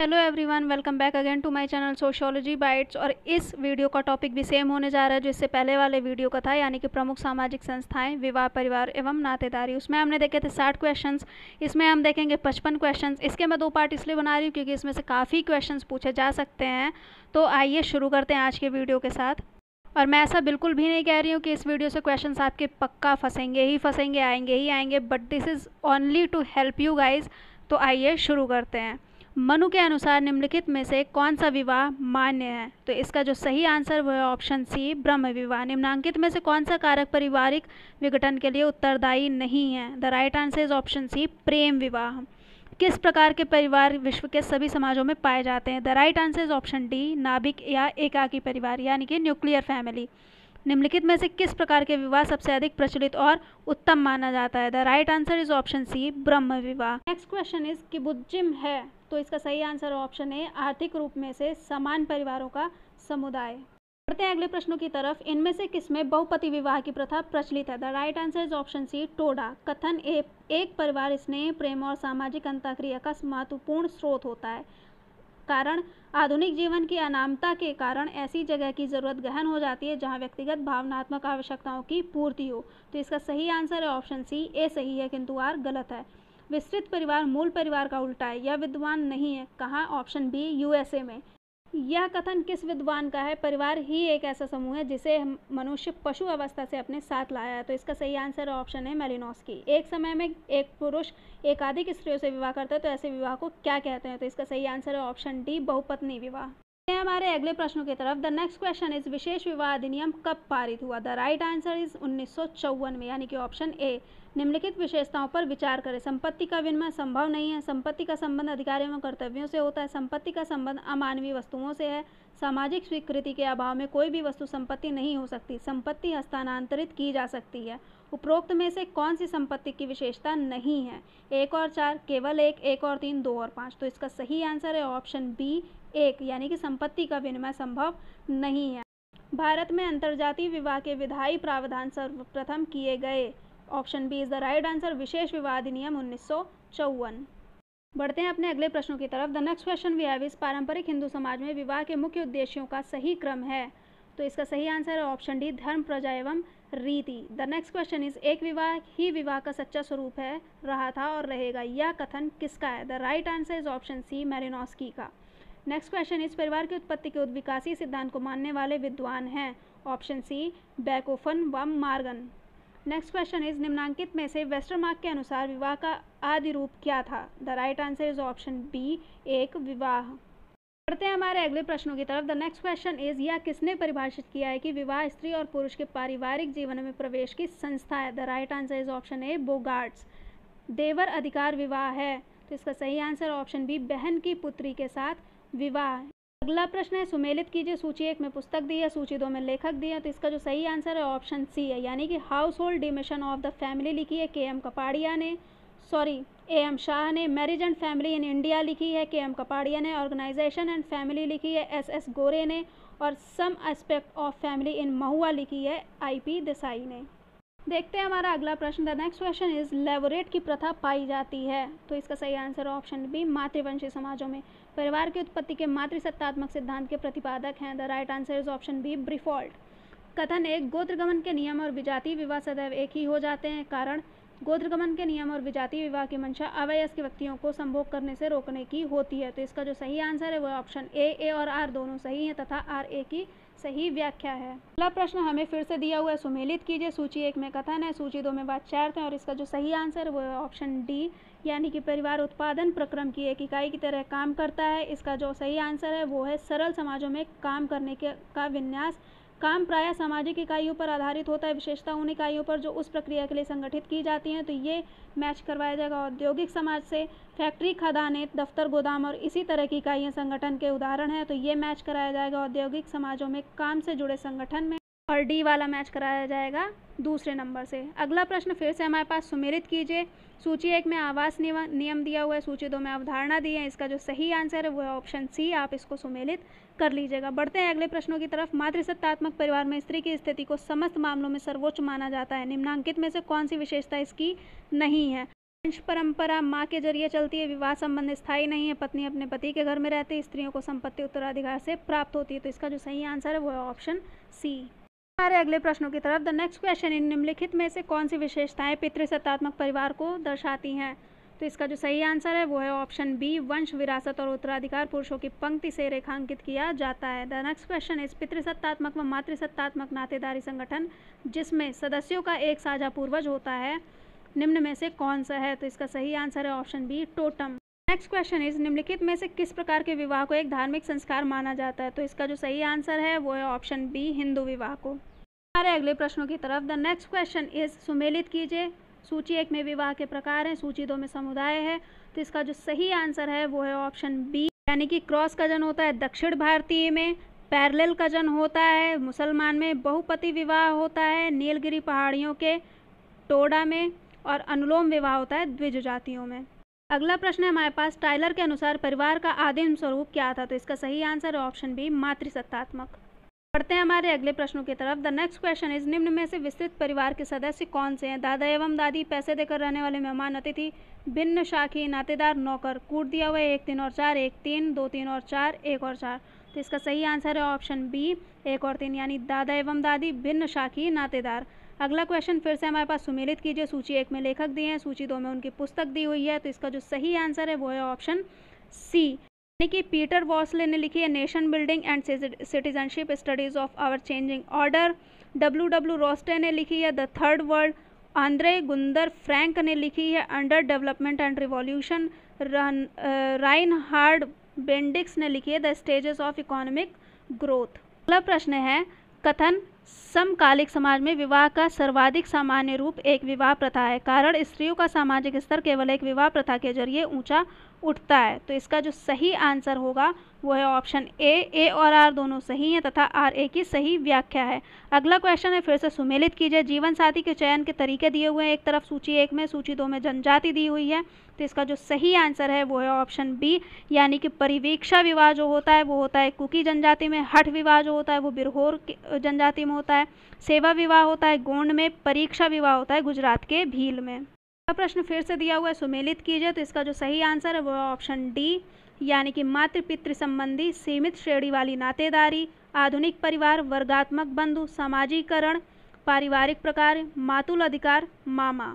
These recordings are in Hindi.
Hello everyone, welcome back again to my channel sociology bytes. और इस वीडियो का टॉपिक भी सेम होने जा रहा है जो इससे पहले वाले वीडियो का था, यानी कि प्रमुख सामाजिक संस्थाएं, विवाह, परिवार एवं नातेदारी। उसमें हमने देखे थे 60 क्वेश्चंस, इसमें हम देखेंगे 55 क्वेश्चंस। इसके मैं 2 पार्ट इसलिए बना रही हूँ क्योंकि इसमें से काफ़ी क्वेश्चंस पूछे जा सकते हैं। तो आइए शुरू करते हैं आज के वीडियो के साथ। और मैं ऐसा बिल्कुल भी नहीं कह रही हूँ कि इस वीडियो से क्वेश्चंस आपके पक्का फंसेंगे ही फंसेंगे, आएंगे ही आएंगे, but this is only to help you guys. तो आइए शुरू करते हैं। मनु के अनुसार निम्नलिखित में से कौन सा विवाह मान्य है? तो इसका जो सही आंसर वो है ऑप्शन सी, ब्रह्म विवाह। निम्नांकित में से कौन सा कारक पारिवारिक विघटन के लिए उत्तरदायी नहीं है? The right answer is option C, प्रेम विवाह। किस प्रकार के परिवार विश्व के सभी समाजों में पाए जाते हैं? The right answer is option D, नाभिक या एकाकी परिवार, यानी कि न्यूक्लियर फैमिली। निम्नलिखित में से किस प्रकार के विवाह सबसे अधिक प्रचलित और उत्तम माना जाता है? The right answer is option C, ब्रह्म विवाह। नेक्स्ट क्वेश्चन इज किबुत्जिम है, तो इसका सही आंसर ऑप्शन ए, आर्थिक रूप में से समान परिवारों का समुदाय। बढ़ते हैं अगले प्रश्नों की तरफ। इनमें से किसमें बहुपति विवाह की प्रथा प्रचलित है? The right answer is option C, Toda. कथन ए, एक परिवार स्नेह, प्रेम और सामाजिक अंतःक्रिया का महत्वपूर्ण स्रोत होता है। कारण, आधुनिक जीवन की अनामता के कारण ऐसी जगह की जरूरत गहन हो जाती है जहां व्यक्तिगत भावनात्मक आवश्यकताओं की पूर्ति हो। तो इसका सही आंसर है ऑप्शन सी, ए सही है किंतु आर गलत है। विस्तृत परिवार मूल परिवार का उल्टा है, यह विद्वान नहीं है। कहाँ? ऑप्शन बी, यूएसए में। यह कथन किस विद्वान का है? परिवार ही एक ऐसा समूह है जिसे मनुष्य पशु अवस्था से अपने साथ लाया है। तो इसका सही आंसर ऑप्शन है मेलिनोस्की। एक समय में एक पुरुष एकाधिक स्त्रियों से विवाह करता है तो ऐसे विवाह को क्या कहते हैं? तो इसका सही आंसर है ऑप्शन डी, बहुपत्नी विवाह। हमारे अगले प्रश्नों की तरफ। द नेक्स्ट क्वेश्चन इज विशेष विवाह अधिनियम कब पारित हुआ? द राइट आंसर इज 1954 में, यानी कि ऑप्शन ए। निम्नलिखित विशेषताओं पर विचार करें। संपत्ति का विनिमय संभव नहीं है। संपत्ति का संबंध अधिकारों एवं कर्तव्यों से होता है। संपत्ति का संबंध अमानवीय वस्तुओं से है। सामाजिक स्वीकृति के अभाव में कोई भी वस्तु संपत्ति नहीं हो सकती। संपत्ति हस्तांतरित की जा सकती है। उपरोक्त में से कौन सी संपत्ति की विशेषता नहीं है? 1 और 4, केवल 1, 1 और 3, 2 और 5। तो इसका सही आंसर है ऑप्शन बी, 1, यानी कि संपत्ति का विनिमय संभव नहीं है। भारत में अंतरजातीय विवाह के विधायी प्रावधान सर्वप्रथम किए गए। Option B is the right answer, विशेष विवाह अधिनियम 1954। बढ़ते हैं अपने अगले प्रश्नों की तरफ। The next question we have is पारंपरिक हिंदू समाज में विवाह के मुख्य उद्देश्यों का सही क्रम है? तो इसका सही आंसर है ऑप्शन डी, धर्म, प्रजा एवं रीति। द नेक्स्ट क्वेश्चन इज एक विवाह ही विवाह का सच्चा स्वरूप है, रहा था और रहेगा। यह कथन किसका है? The right answer is option C, Malinowski का। नेक्स्ट क्वेश्चन इस परिवार की उत्पत्ति के उद्विकासी सिद्धांत को मानने वाले विद्वान हैं? ऑप्शन सी, बैकोफन व मार्गन। नेक्स्ट क्वेश्चन इज निम्नांकित में से वेस्टरमार्क के अनुसार विवाह का आदि रूप क्या था? The right answer is option B, एक विवाह। बढ़ते हैं हमारे अगले प्रश्नों की तरफ। द नेक्स्ट क्वेश्चन इज यह किसने परिभाषित किया है कि विवाह स्त्री और पुरुष के पारिवारिक जीवन में प्रवेश की संस्था है? The right answer is option A, Bogardus. देवर अधिकार विवाह है, तो इसका सही आंसर ऑप्शन बी, बहन की पुत्री के साथ विवाह। अगला प्रश्न है सुमेलित कीजिए। सूची 1 में पुस्तक दी है, सूची 2 में लेखक दिए हैं। तो इसका जो सही आंसर है ऑप्शन सी है, यानी कि household dimension of the family लिखी है के एम कपाड़िया ने, ए एम शाह ने। Marriage and family in India लिखी है के एम कपाड़िया ने। ऑर्गेनाइजेशन एंड फैमिली लिखी है एस एस गोरे ने। और some aspect of family in महुआ लिखी है आई पी देसाई ने। देखते हैं हमारा अगला प्रश्न। द नेक्स्ट क्वेश्चन इज लेवरेट की प्रथा पाई जाती है? तो इसका सही आंसर ऑप्शन बी, मातृवंशी समाजों में। परिवार की उत्पत्ति के मातृसत्तात्मक सिद्धांत के प्रतिपादक हैं। The right answer is option B, Briffault. कथन एक, गोत्रगमन के नियम और विजातीय विवाह सदैव एक ही हो जाते हैं। कारण, गोत्रगमन के नियम और विजातीय विवाह की मंशा अवयस्क व्यक्तियों को संभोग करने से रोकने की होती है। तो इसका जो सही आंसर है वो ऑप्शन ए और आर दोनों सही हैं तथा आर ए की सही व्याख्या है। अगला प्रश्न हमें फिर से दिया हुआ है, सुमेलित कीजिए। सूची 1 में कथन है, सूची 2 में वाक्यार्थ है और इसका जो सही आंसर है वो है ऑप्शन डी, यानी कि परिवार उत्पादन प्रक्रम की एक इकाई की तरह काम करता है। इसका जो सही आंसर है वो है सरल समाजों में काम करने का विन्यास। काम प्रायः सामाजिक इकाइयों पर आधारित होता है, विशेषता उन इकाइयों पर जो उस प्रक्रिया के लिए संगठित की जाती हैं। तो ये मैच करवाया जाएगा औद्योगिक समाज से। फैक्ट्री, खदानें, दफ्तर, गोदाम और इसी तरह की इकाइयाँ संगठन के उदाहरण हैं, तो ये मैच कराया जाएगा औद्योगिक समाजों में काम से जुड़े संगठन में। और डी वाला मैच कराया जाएगा दूसरे नंबर से। अगला प्रश्न फिर से हमारे पास सुमेलित कीजिए। सूची 1 में आवास नियम दिया हुआ है, सूची 2 में अवधारणा दी है। इसका जो सही आंसर है वो है ऑप्शन सी, आप इसको सुमेलित कर लीजिएगा। बढ़ते हैं अगले प्रश्नों की तरफ। मातृसत्तात्मक परिवार में स्त्री की स्थिति को समस्त मामलों में सर्वोच्च माना जाता है। निम्नांकित में से कौन सी विशेषता इसकी नहीं है? वंश परंपरा माँ के जरिए चलती है, विवाह संबंध स्थायी नहीं है, पत्नी अपने पति के घर में रहती है, स्त्रियों को संपत्ति उत्तराधिकार से प्राप्त होती है। तो इसका जो सही आंसर है वो है ऑप्शन सी। हमारे अगले प्रश्नों की तरफ। द नेक्स्ट क्वेश्चन, इन निम्नलिखित में से कौन सी विशेषताएं पितृसत्तात्मक परिवार को दर्शाती हैं? तो इसका जो सही आंसर है वो है ऑप्शन बी, वंश, विरासत और उत्तराधिकार पुरुषों की पंक्ति से रेखांकित किया जाता है। द नेक्स्ट क्वेश्चन इस पितृसत्तात्मक व मातृसत्तात्मक नातेदारी संगठन जिसमें सदस्यों का एक साझा पूर्वज होता है, निम्न में से कौन सा है? तो इसका सही आंसर है option B, totem. Next question is निम्नलिखित में से किस प्रकार के विवाह को एक धार्मिक संस्कार माना जाता है? तो इसका जो सही आंसर है वो है ऑप्शन बी, हिंदू विवाह को। हमारे अगले प्रश्नों की तरफ। द नेक्स्ट क्वेश्चन इज सुमेलित कीजिए। सूची 1 में विवाह के प्रकार हैं, सूची 2 में समुदाय है। तो इसका जो सही आंसर है वो है ऑप्शन बी, यानी कि क्रॉस कजन होता है दक्षिण भारतीय में, पैरेलल कजन होता है मुसलमान में, बहुपति विवाह होता है नीलगिरी पहाड़ियों के टोडा में, और अनुलोम विवाह होता है द्विज जातियों में। अगला प्रश्न है हमारे पास, टाइलर के अनुसार परिवार का आदिम स्वरूप क्या था? तो इसका सही आंसर है ऑप्शन बी, मातृसत्तात्मक। बढ़ते हैं हमारे अगले प्रश्नों की तरफ। द नेक्स्ट क्वेश्चन इज निम्न में से विस्तृत परिवार के सदस्य कौन से हैं? दादा एवं दादी, पैसे देकर रहने वाले मेहमान, अतिथि, भिन्न शाखी, नातेदार, नौकर। कूट दिया हुआ है 1 3 और 4, 1 3, 2 3 और 4, 1 और 4। तो इसका सही आंसर है ऑप्शन बी, 1 और 3, यानी दादा एवं दादी, भिन्न शाखी, नातेदार। अगला क्वेश्चन फिर से हमारे पास, सुमेलित कीजिए। सूची 1 में लेखक दिए हैं, सूची 2 में उनकी पुस्तक दी हुई है। तो इसका जो सही आंसर है वो है ऑप्शन सी, यानी कि पीटर वॉसले ने लिखी है nation building and citizenship studies of our changing order. W Rostow ने लिखी है the third world. Andre Gunder Frank ने लिखी है underdevelopment and revolution. Reinhard Bendix ने लिखी है the stages of economic growth. अगला प्रश्न है, कथन समकालिक समाज में विवाह का सर्वाधिक सामान्य रूप एक विवाह प्रथा है, कारण स्त्रियों का सामाजिक स्तर केवल एक विवाह प्रथा के जरिए ऊंचा उठता है। तो इसका जो सही आंसर होगा वो है ऑप्शन ए और आर दोनों सही हैं तथा आर ए की सही व्याख्या है। अगला क्वेश्चन है फिर से, सुमेलित कीजिए। जीवन साथी के चयन के तरीके दिए हुए हैं, एक तरफ सूची 1 में, सूची 2 में जनजाति दी हुई है। तो इसका जो सही आंसर है वो है ऑप्शन बी, यानी कि परिवीक्षा विवाह जो होता है वो होता है कुकी जनजाति में, हठ विवाह जो होता है वो बिरहोर जनजाति में होता है, सेवा विवाह होता है गोंड में, परीक्षा विवाह होता है गुजरात के भील में। अगला प्रश्न फिर से दिया हुआ है, सुमेलित कीजिए। तो इसका जो सही आंसर है वो है ऑप्शन डी, यानी कि मातृ पितृ संबंधी सीमित श्रेणी वाली नातेदारी, आधुनिक परिवार, वर्गात्मक बंधु, सामाजिकरण, पारिवारिक प्रकार, मातुल अधिकार, मामा।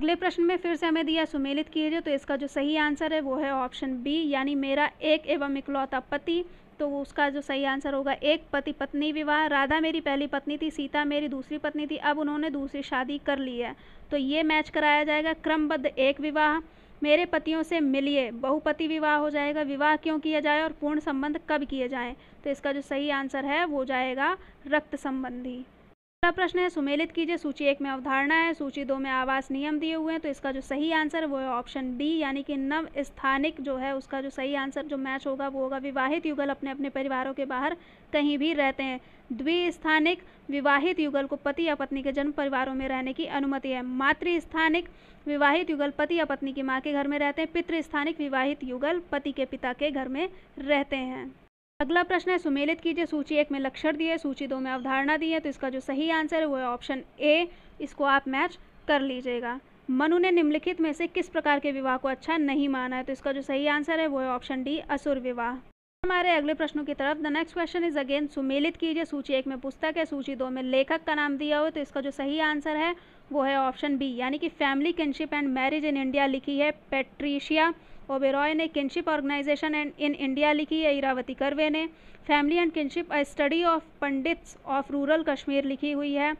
अगले प्रश्न में फिर से हमें दिया सुमेलित कीजिए। तो इसका जो सही आंसर है वो है ऑप्शन बी, यानी मेरा एक एवं इकलौता पति। तो उसका जो सही आंसर होगा एक पति पत्नी विवाह। राधा मेरी पहली पत्नी थी, सीता मेरी दूसरी पत्नी थी, अब उन्होंने दूसरी शादी कर ली है। तो ये मैच कराया जाएगा। क्रमबद्ध एक विवाह, मेरे पतियों से मिलिए, बहुपति विवाह हो जाएगा। विवाह क्यों किया जाए और पूर्ण संबंध कब किए जाएं? तो इसका जो सही आंसर है वो जाएगा रक्त संबंधी। अगला प्रश्न है, सुमेलित कीजिए। सूची 1 में अवधारणा है, सूची 2 में आवास नियम दिए हुए हैं। तो इसका जो सही आंसर है वो है ऑप्शन बी, यानी कि नव स्थानिक जो है उसका जो सही आंसर जो मैच होगा वो होगा विवाहित युगल अपने अपने परिवारों के बाहर कहीं भी रहते हैं। द्विस्थानिक विवाहित युगल को पति या पत्नी के जन्म परिवारों में रहने की अनुमति है। मातृस्थानिक विवाहित युगल पति या पत्नी की माँ के घर में रहते हैं। पितृस्थानिक विवाहित युगल पति के पिता के घर में रहते हैं। अगला प्रश्न है, सुमेलित कीजिए। सूची 1 में लक्षण दिए, सूची 2 में अवधारणा दी है। तो इसका जो सही आंसर है वो है ऑप्शन ए, इसको आप मैच कर लीजिएगा। मनु ने निम्नलिखित में से किस प्रकार के विवाह को अच्छा नहीं माना है? तो इसका जो सही आंसर है वो है ऑप्शन डी, असुर विवाह। हमारे अगले प्रश्नों की तरफ। The next question is again, सुमेलित कीजिए। सूची 1 में पुस्तक है, सूची 2 में लेखक का नाम दिया हुआ है। तो इसका जो सही आंसर है वो है ऑप्शन बी, यानी कि family kinship and marriage in India लिखी है पैट्रिशिया ओबेरॉय ने। Kinship organization and in India लिखी है इरावती कर्वे ने। Family and kinship a study of Pandits of rural Kashmir लिखी हुई है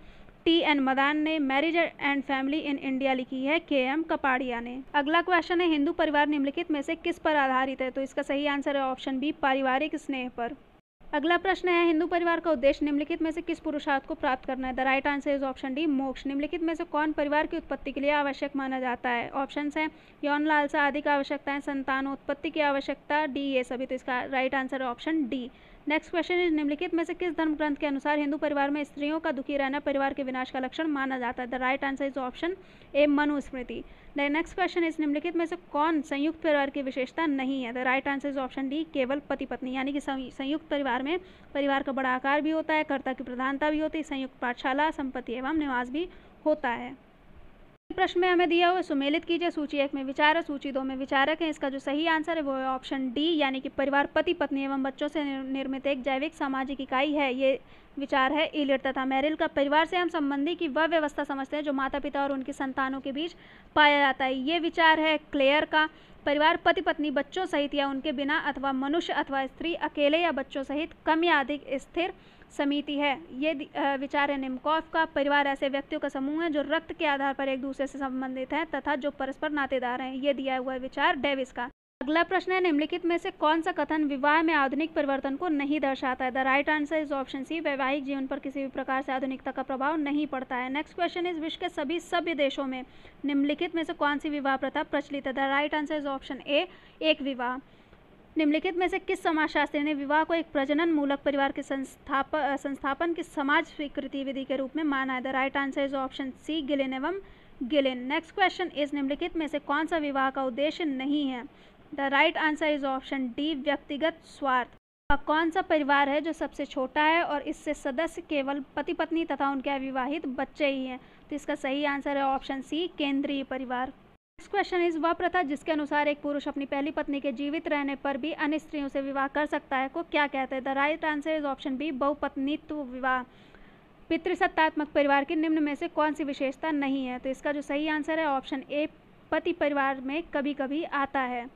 T.N. मदान ने। Marriage and family in India लिखी है K.M. कपाड़िया ने। अगला क्वेश्चन है, हिंदू परिवार निम्नलिखित में से किस पर आधारित है? तो इसका सही आंसर है ऑप्शन बी, पारिवारिक स्नेह पर। अगला प्रश्न है, हिंदू परिवार का उद्देश्य निम्नलिखित में से किस पुरुषार्थ को प्राप्त करना है? The right answer is option D, मोक्ष। निम्नलिखित में से कौन परिवार की उत्पत्ति के लिए आवश्यक माना जाता है? ऑप्शंस हैं यौन लालसा, आदि आवश्यकताएं, संतानोत्पत्ति की आवश्यकता, डी ये सभी। तो इसका राइट आंसर है option D. Next question is, निम्नलिखित में से किस धर्म ग्रंथ के अनुसार हिंदू परिवार में स्त्रियों का दुखी रहना परिवार के विनाश का लक्षण माना जाता है? The right answer is option A, Manusmriti. The next question is, निम्नलिखित में से कौन संयुक्त परिवार की विशेषता नहीं है? The right answer is option D, केवल पति पत्नी। यानी कि संयुक्त परिवार में परिवार का बड़ा आकार भी होता है, कर्ता की प्रधानता भी होती है, संयुक्त पाठशाला, संपत्ति एवं निवास भी होता है। प्रश्न में हमें दिया हुआ है, सुमेलित कीजिए। सूची 1 में विचार है, सूची 2 में विचारक है। इसका जो सही आंसर है वो है ऑप्शन डी, यानी कि परिवार पति पत्नी एवं बच्चों से निर्मित एक जैविक सामाजिक इकाई है। ये विचार है इलियट तथा मेरिल का। परिवार से हम संबंधी की वह व्यवस्था समझते हैं जो माता पिता और उनकी संतानों के बीच पाया जाता है। ये विचार है क्लेयर का। परिवार पति पत्नी बच्चों सहित या उनके बिना अथवा मनुष्य अथवा स्त्री अकेले या बच्चों सहित कम या अधिक स्थिर समिति है। ये विचार है निम्कोफ का। परिवार ऐसे व्यक्तियों का समूह है जो रक्त के आधार पर एक दूसरे से संबंधित हैं तथा जो परस्पर नातेदार हैं। ये दिया हुआ विचार डेविस का। अगला प्रश्न है, निम्नलिखित में से कौन सा कथन विवाह में आधुनिक परिवर्तन को नहीं दर्शाता है? The right answer is option C, वैवाहिक जीवन पर किसी भी प्रकार से आधुनिकता का प्रभाव नहीं पड़ता है। नेक्स्ट क्वेश्चन इज, विश्व के सभी सभ्य देशों में निम्नलिखित में से कौन सी विवाह प्रथा प्रचलित है? The right answer is option ए, एक विवाह। निम्नलिखित में से किस समाजशास्त्री ने विवाह को एक प्रजनन मूलक परिवार के संस्थापन की समाज स्वीकृति विधि के रूप में माना है? The right answer is option C, Gillin एवं गिलिन। नेक्स्ट क्वेश्चन इज, निम्नलिखित में से कौन सा विवाह का उद्देश्य नहीं है? The right answer is option D, व्यक्तिगत स्वार्थ। कौन सा परिवार है जो सबसे छोटा है और इससे सदस्य केवल पति पत्नी तथा उनके अविवाहित बच्चे ही हैं? तो इसका सही आंसर है ऑप्शन सी, केंद्रीय परिवार। नेक्स्ट क्वेश्चन इज, वह प्रथा जिसके अनुसार एक पुरुष अपनी पहली पत्नी के जीवित रहने पर भी अन्य स्त्रियों से विवाह कर सकता है को क्या कहते हैं? The right answer is option B, बहुपत्नीत्व विवाह। पितृसत्तात्मक परिवार की निम्न में से कौन सी विशेषता नहीं है? तो इसका जो सही आंसर है ऑप्शन ए, पति परिवार में कभी कभी आता है।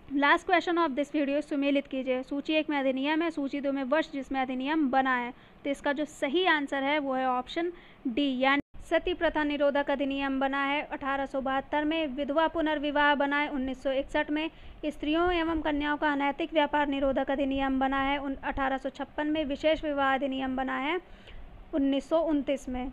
Last question of this video, सुमेलित कीजिए। सूची 1 में अधिनियम है, सूची 2 में वर्ष जिसमें अधिनियम बना है। तो इसका जो सही आंसर है वो है ऑप्शन डी, यानी सती प्रथा निरोधक अधिनियम बना है 1872 में, विधवा पुनर्विवाह बना है 1961 में, स्त्रियों एवं कन्याओं का अनैतिक व्यापार निरोधक अधिनियम बना है 1856 में, विशेष विवाह अधिनियम बना है 1929 में।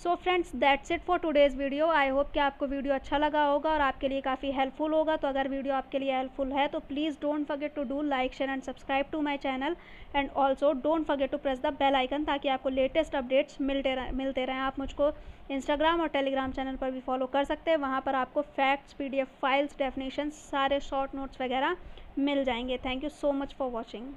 So friends, that's it for today's video. I hope कि आपको वीडियो अच्छा लगा होगा और आपके लिए काफ़ी हेल्पफुल होगा। तो अगर वीडियो आपके लिए हेल्पफुल है तो please don't forget to do like, share and subscribe to my channel and also don't forget to press the bell icon, ताकि आपको लेटेस्ट अपडेट्स मिलते रहें। आप मुझको इंस्टाग्राम और टेलीग्राम चैनल पर भी फॉलो कर सकते हैं। वहाँ पर आपको फैक्ट्स, PDF फाइल्स, डेफिनेशंस, सारे शॉर्ट नोट्स वगैरह मिल जाएंगे। Thank you so much for watching.